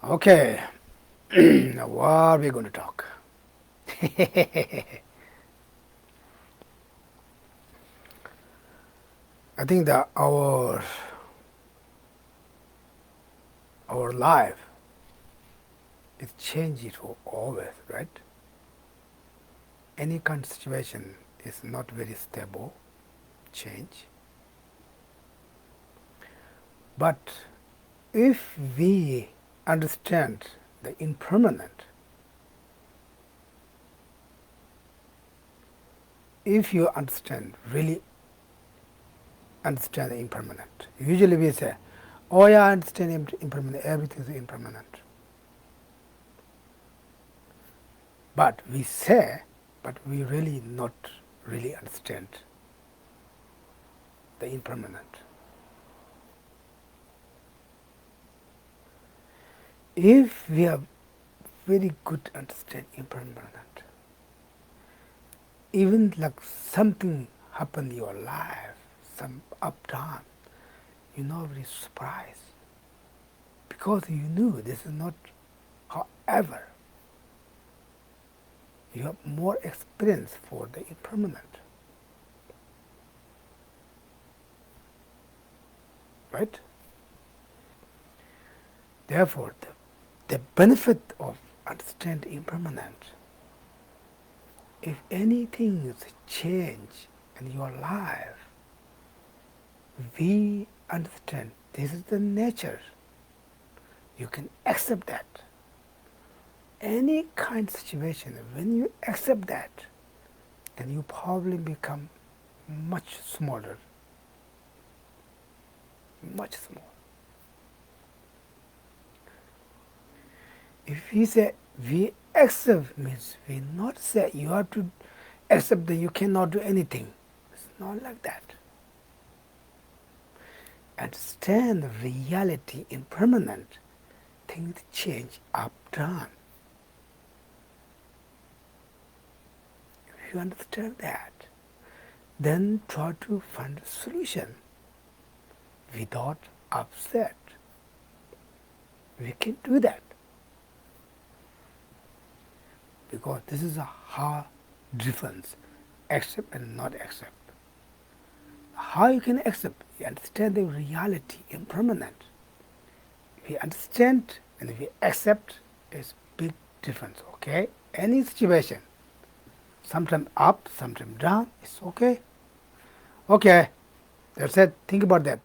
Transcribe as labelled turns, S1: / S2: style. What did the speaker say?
S1: Okay, now what are we going to talk? I think that our life is changing for always, right? Any kind of situation is not very stable, change. But if we understand the impermanent, if you really understand the impermanent, usually we say, oh yeah, I understand impermanent, everything is impermanent. But we say, but we really not really understand the impermanent. If we have very good understand impermanent, even like something happen in your life, some up down, you're not very surprised because you knew this is not. However, you have more experience for the impermanent, right? Therefore, the benefit of understanding impermanent, if anything is change in your life, we understand this is the nature. You can accept that. Any kind of situation, when you accept that, then you probably become much smaller, much smaller. If we say we accept, means we not say you have to accept that you cannot do anything. It's not like that. Understand the reality impermanent, things change up down. If you understand that, then try to find a solution without upset. We can do that because this is a hard difference, accept and not accept. How you can accept? You understand the reality impermanent. If you understand and if you accept, it's big difference. Okay, any situation, sometimes up, sometimes down, it's okay. Okay, that's it. Think about that.